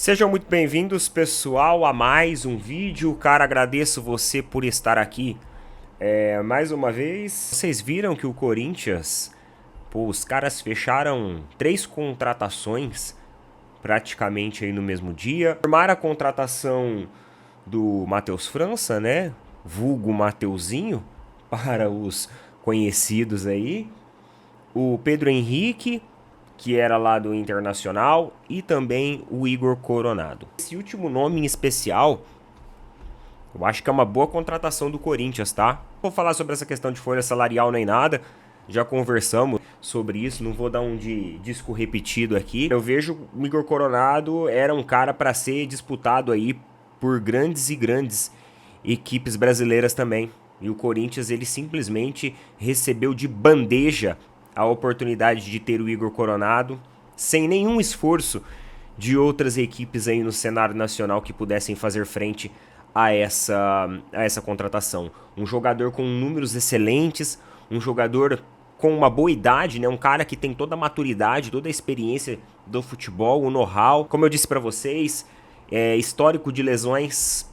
Sejam muito bem-vindos, pessoal, a mais um vídeo. Cara, agradeço você por estar aqui. Mais uma vez, vocês viram que o Corinthians, os caras fecharam 3 contratações praticamente aí no mesmo dia. Formaram a contratação do Matheus França, né? Vulgo Mateuzinho, para os conhecidos aí. O Pedro Henrique, que era lá do Internacional, e também o Igor Coronado. Esse último nome em especial, eu acho que é uma boa contratação do Corinthians, tá? Não vou falar sobre essa questão de folha salarial nem nada, já conversamos sobre isso, não vou dar um de disco repetido aqui. Eu vejo o Igor Coronado era um cara para ser disputado aí por grandes e grandes equipes brasileiras também. E o Corinthians, ele simplesmente recebeu de bandeja a oportunidade de ter o Igor Coronado, sem nenhum esforço de outras equipes aí no cenário nacional que pudessem fazer frente a essa contratação. Um jogador com números excelentes, um jogador com uma boa idade, né? Um cara que tem toda a maturidade, toda a experiência do futebol, o know-how. Como eu disse para vocês, histórico de lesões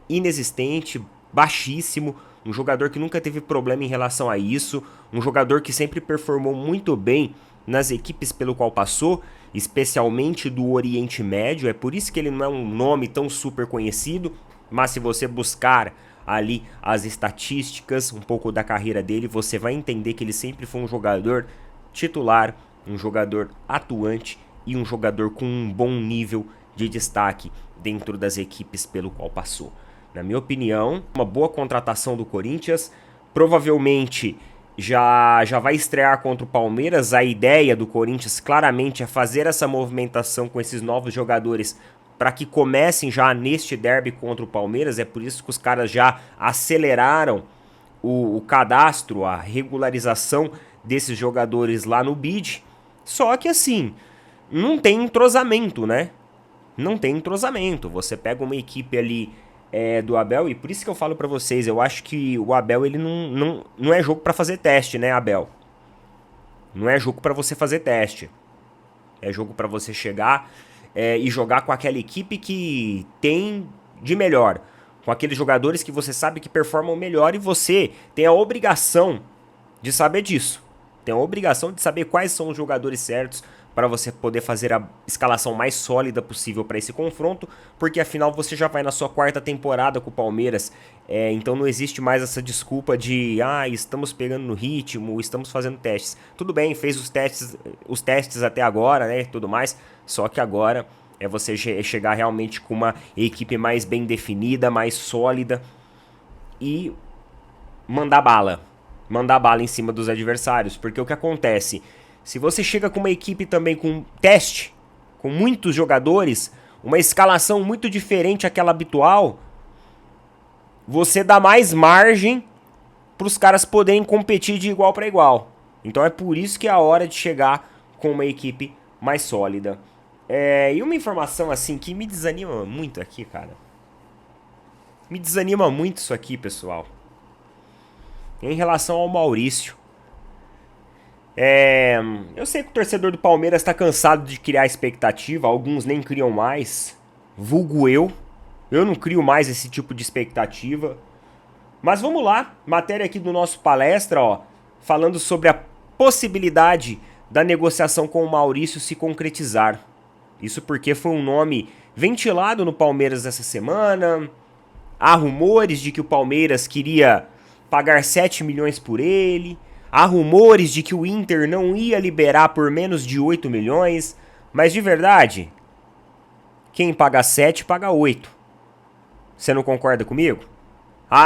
inexistente, baixíssimo, um jogador que nunca teve problema em relação a isso, um jogador que sempre performou muito bem nas equipes pelo qual passou, especialmente do Oriente Médio. É por isso que ele não é um nome tão super conhecido, mas se você buscar ali as estatísticas, um pouco da carreira dele, você vai entender que ele sempre foi um jogador titular, um jogador atuante e um jogador com um bom nível de destaque dentro das equipes pelo qual passou. Na minha opinião, uma boa contratação do Corinthians. Provavelmente já vai estrear contra o Palmeiras. A ideia do Corinthians claramente é fazer essa movimentação com esses novos jogadores para que comecem já neste derby contra o Palmeiras. É por isso que os caras já aceleraram o cadastro, a regularização desses jogadores lá no BID. Só que assim, não tem entrosamento, né? Não tem entrosamento. Você pega uma equipe ali do Abel, e por isso que eu falo pra vocês, eu acho que o Abel, ele não é jogo pra fazer teste, né, Abel? Não é jogo pra você fazer teste. É jogo pra você chegar e jogar com aquela equipe que tem de melhor, com aqueles jogadores que você sabe que performam melhor, e você tem a obrigação de saber disso. Tem a obrigação de saber quais são os jogadores certos para você poder fazer a escalação mais sólida possível para esse confronto, porque afinal você já vai na sua 4ª temporada com o Palmeiras, então não existe mais essa desculpa de estamos pegando no ritmo, estamos fazendo testes. Tudo bem, fez os testes até agora, né, tudo mais, só que agora é você chegar realmente com uma equipe mais bem definida, mais sólida e mandar bala em cima dos adversários, porque o que acontece? Se você chega com uma equipe também com teste, com muitos jogadores, uma escalação muito diferente àquela habitual, você dá mais margem para os caras poderem competir de igual para igual. Então é por isso que é a hora de chegar com uma equipe mais sólida. E uma informação assim que me desanima muito aqui, cara. Me desanima muito isso aqui, pessoal. Em relação ao Maurício. Eu sei que o torcedor do Palmeiras está cansado de criar expectativa, alguns nem criam mais, vulgo eu não crio mais esse tipo de expectativa. Mas vamos lá, matéria aqui do nosso palestra, falando sobre a possibilidade da negociação com o Maurício se concretizar. Isso porque foi um nome ventilado no Palmeiras essa semana, há rumores de que o Palmeiras queria pagar 7 milhões por ele. Há rumores de que o Inter não ia liberar por menos de 8 milhões, mas de verdade, quem paga 7 paga 8. Você não concorda comigo?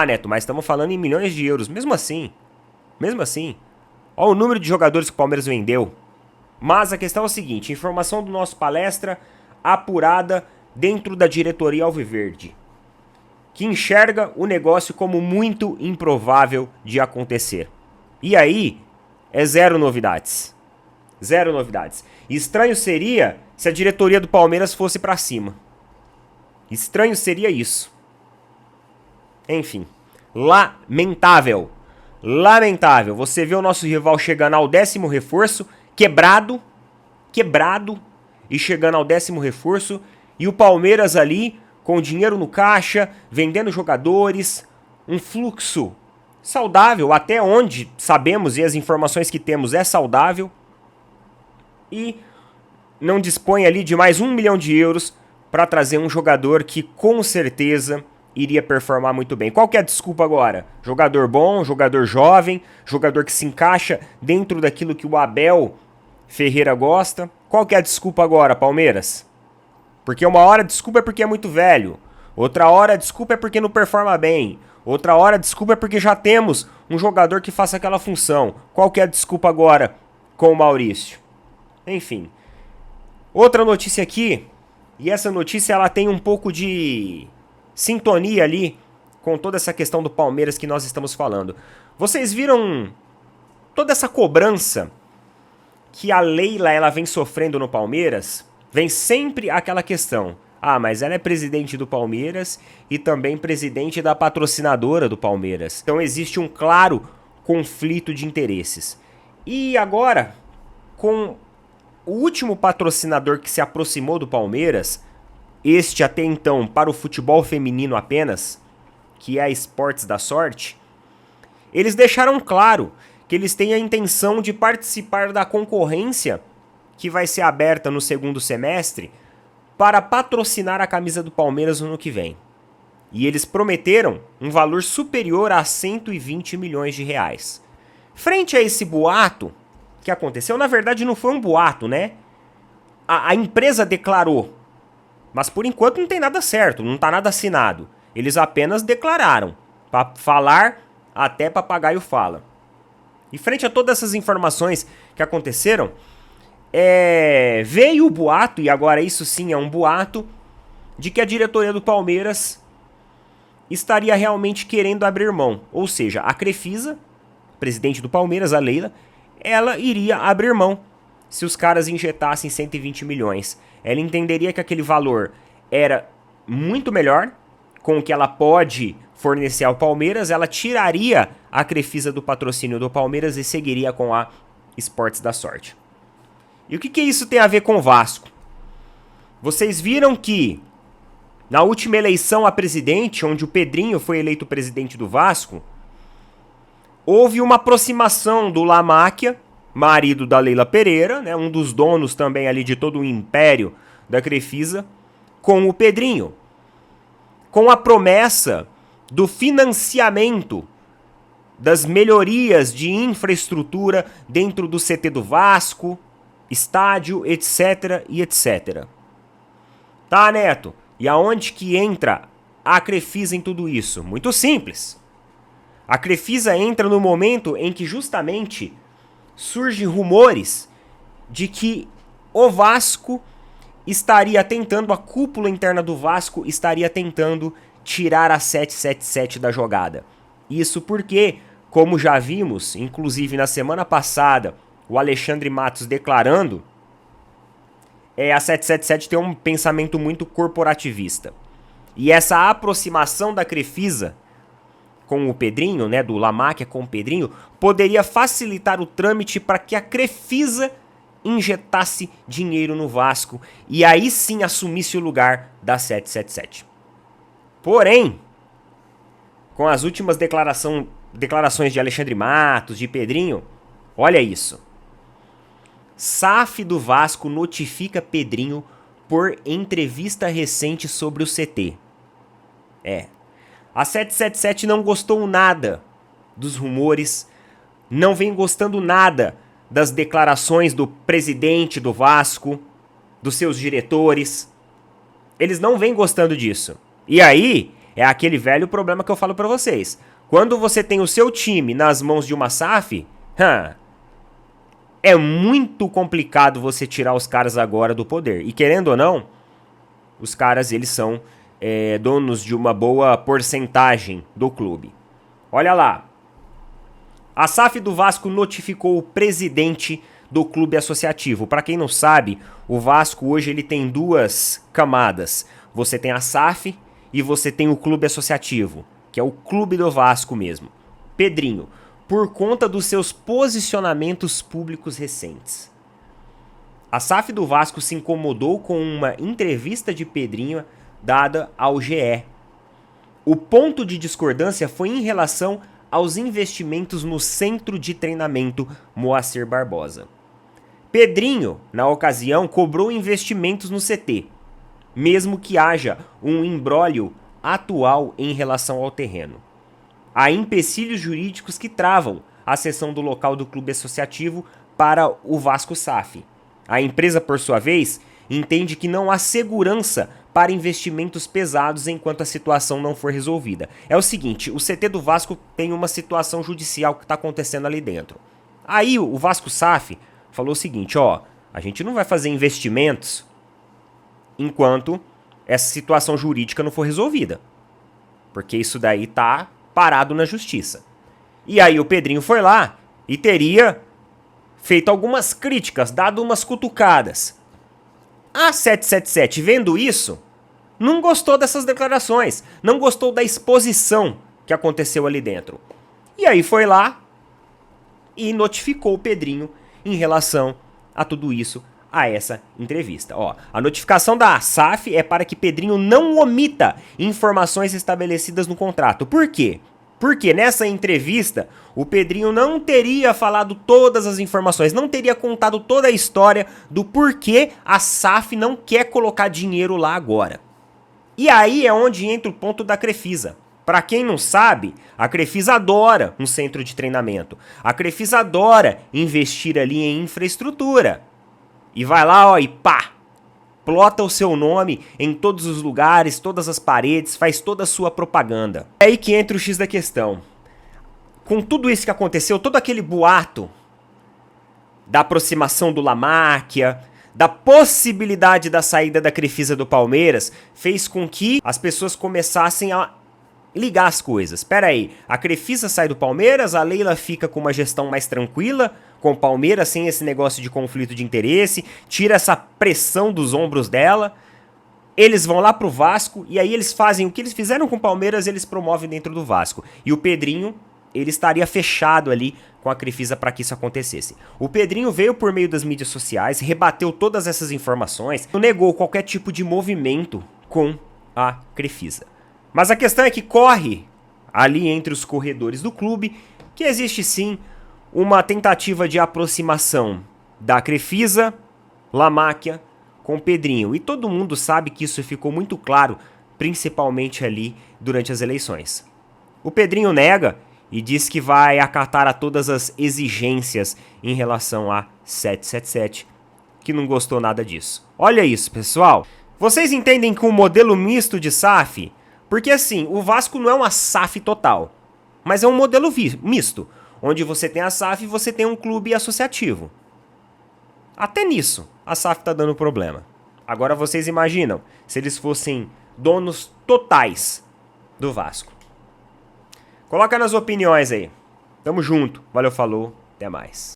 Neto, mas estamos falando em milhões de euros. Mesmo assim, olha o número de jogadores que o Palmeiras vendeu. Mas a questão é a seguinte, informação do nosso palestra apurada dentro da diretoria alviverde, que enxerga o negócio como muito improvável de acontecer. E aí, zero novidades. Zero novidades. Estranho seria se a diretoria do Palmeiras fosse pra cima. Estranho seria isso. Enfim, lamentável. Lamentável. Você vê o nosso rival chegando ao 10º reforço, quebrado, e chegando ao 10º reforço, E o Palmeiras ali, com dinheiro no caixa, vendendo jogadores, um fluxo saudável, até onde sabemos e as informações que temos é saudável. E não dispõe ali de mais 1 milhão de euros para trazer um jogador que com certeza iria performar muito bem. Qual que é a desculpa agora? Jogador bom, jogador jovem, jogador que se encaixa dentro daquilo que o Abel Ferreira gosta. Qual que é a desculpa agora, Palmeiras? Porque uma hora a desculpa é porque é muito velho, outra hora a desculpa é porque não performa bem, outra hora a desculpa é porque já temos um jogador que faça aquela função. Qual que é a desculpa agora com o Maurício? Enfim. Outra notícia aqui, e essa notícia ela tem um pouco de sintonia ali com toda essa questão do Palmeiras que nós estamos falando. Vocês viram toda essa cobrança que a Leila ela vem sofrendo no Palmeiras? Vem sempre aquela questão. Ah, mas ela é presidente do Palmeiras e também presidente da patrocinadora do Palmeiras. Então existe um claro conflito de interesses. E agora, com o último patrocinador que se aproximou do Palmeiras, este até então para o futebol feminino apenas, que é a Esportes da Sorte, eles deixaram claro que eles têm a intenção de participar da concorrência que vai ser aberta no segundo semestre para patrocinar a camisa do Palmeiras no ano que vem. E eles prometeram um valor superior a 120 milhões de reais. Frente a esse boato que aconteceu, na verdade não foi um boato, né? A empresa declarou, mas por enquanto não tem nada certo, não está nada assinado. Eles apenas declararam, para falar até papagaio fala. E frente a todas essas informações que aconteceram, veio o boato, e agora isso sim é um boato, de que a diretoria do Palmeiras estaria realmente querendo abrir mão. Ou seja, a Crefisa, presidente do Palmeiras, a Leila, ela iria abrir mão se os caras injetassem 120 milhões. Ela entenderia que aquele valor era muito melhor com o que ela pode fornecer ao Palmeiras, ela tiraria a Crefisa do patrocínio do Palmeiras e seguiria com a Esportes da Sorte. E o que isso tem a ver com o Vasco? Vocês viram que na última eleição a presidente, onde o Pedrinho foi eleito presidente do Vasco, houve uma aproximação do Lamáquia, marido da Leila Pereira, né, um dos donos também ali de todo o império da Crefisa, com o Pedrinho, com a promessa do financiamento das melhorias de infraestrutura dentro do CT do Vasco, estádio, etc e etc. Tá, Neto? E aonde que entra a Crefisa em tudo isso? Muito simples. A Crefisa entra no momento em que justamente surgem rumores de que o Vasco estaria tentando, a cúpula interna do Vasco estaria tentando tirar a 777 da jogada. Isso porque, como já vimos, inclusive na semana passada, o Alexandre Matos declarando, a 777 tem um pensamento muito corporativista. E essa aproximação da Crefisa com o Pedrinho, né, do Lamáquia com o Pedrinho, poderia facilitar o trâmite para que a Crefisa injetasse dinheiro no Vasco e aí sim assumisse o lugar da 777. Porém, com as últimas declarações de Alexandre Matos, de Pedrinho, olha isso. SAF do Vasco notifica Pedrinho por entrevista recente sobre o CT. A 777 não gostou nada dos rumores, não vem gostando nada das declarações do presidente do Vasco, dos seus diretores. Eles não vêm gostando disso. E aí, é aquele velho problema que eu falo pra vocês. Quando você tem o seu time nas mãos de uma SAF, é muito complicado você tirar os caras agora do poder. E querendo ou não, os caras eles são donos de uma boa porcentagem do clube. Olha lá. A SAF do Vasco notificou o presidente do clube associativo. Para quem não sabe, o Vasco hoje ele tem duas camadas. Você tem a SAF e você tem o clube associativo, que é o clube do Vasco mesmo. Pedrinho, por conta dos seus posicionamentos públicos recentes. A SAF do Vasco se incomodou com uma entrevista de Pedrinho dada ao GE. O ponto de discordância foi em relação aos investimentos no centro de treinamento Moacir Barbosa. Pedrinho, na ocasião, cobrou investimentos no CT, mesmo que haja um imbróglio atual em relação ao terreno. Há empecilhos jurídicos que travam a cessão do local do clube associativo para o Vasco SAF. A empresa, por sua vez, entende que não há segurança para investimentos pesados enquanto a situação não for resolvida. É o seguinte, o CT do Vasco tem uma situação judicial que está acontecendo ali dentro. Aí o Vasco SAF falou o seguinte, ó, a gente não vai fazer investimentos enquanto essa situação jurídica não for resolvida. Porque isso daí tá parado na justiça. E aí o Pedrinho foi lá e teria feito algumas críticas, dado umas cutucadas. A 777, vendo isso, não gostou dessas declarações, não gostou da exposição que aconteceu ali dentro. E aí foi lá e notificou o Pedrinho em relação a tudo isso, a essa entrevista. Ó, a notificação da SAF é para que Pedrinho não omita informações estabelecidas no contrato. Por quê? Porque nessa entrevista, o Pedrinho não teria falado todas as informações, não teria contado toda a história do porquê a SAF não quer colocar dinheiro lá agora. E aí é onde entra o ponto da Crefisa. Para quem não sabe, a Crefisa adora um centro de treinamento. A Crefisa adora investir ali em infraestrutura. E vai lá, ó, e pá! Plota o seu nome em todos os lugares, todas as paredes, faz toda a sua propaganda. É aí que entra o X da questão. Com tudo isso que aconteceu, todo aquele boato da aproximação do Lamáquia, da possibilidade da saída da Crefisa do Palmeiras, fez com que as pessoas começassem a ligar as coisas. Pera aí, a Crefisa sai do Palmeiras, a Leila fica com uma gestão mais tranquila, com o Palmeiras, sem esse negócio de conflito de interesse, tira essa pressão dos ombros dela, eles vão lá pro Vasco, e aí eles fazem o que eles fizeram com o Palmeiras, eles promovem dentro do Vasco. E o Pedrinho, ele estaria fechado ali com a Crefisa para que isso acontecesse. O Pedrinho veio por meio das mídias sociais, rebateu todas essas informações, negou qualquer tipo de movimento com a Crefisa. Mas a questão é que corre ali entre os corredores do clube que existe sim uma tentativa de aproximação da Crefisa, Lamáquia com Pedrinho. E todo mundo sabe que isso ficou muito claro, principalmente ali durante as eleições. O Pedrinho nega e diz que vai acatar a todas as exigências em relação a 777, que não gostou nada disso. Olha isso, pessoal. Vocês entendem que o modelo misto de SAF, porque assim, o Vasco não é uma SAF total, mas é um modelo misto, onde você tem a SAF e você tem um clube associativo. Até nisso, a SAF tá dando problema. Agora vocês imaginam se eles fossem donos totais do Vasco. Coloca nas opiniões aí. Tamo junto. Valeu, falou. Até mais.